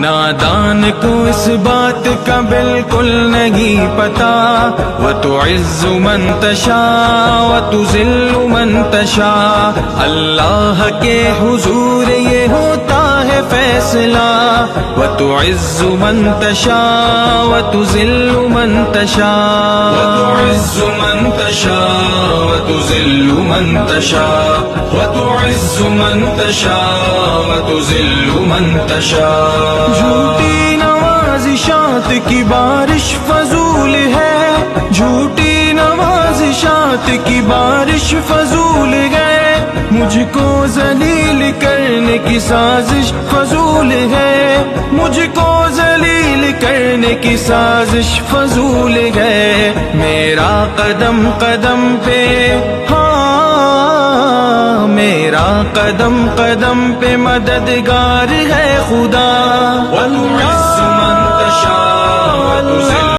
نادان کو اس بات کا بالکل نہیں پتا، وَتُعِزُّ مَن تَشَاءُ وَتُذِلُّ مَن تَشَاءُ، اللہ کے حضور یہ ہوتا ہے فیصلہ، وَتُعِزُّ مَن تَشَاءُ وَتُذِلُّ مَن تَشَاءُ، وَتُعِزُّ مَن تَشَاءُ وَتُذِلُّ مَن تَشَاءُ، وَتُعِزُّ مَن تَشَاءُ وَتُذِلُّ مَن تَشَاءُ۔ جھوٹی نوازشات کی بارش فضول ہے، جھوٹی نوازشات کی بارش فضول ہے، مجھ کو ذلیل کرنے کی سازش فضول ہے، مجھ کو ذلیل کرنے کی سازش فضول ہے، میرا قدم قدم پہ میرا قدم قدم پہ مددگار ہے خدا،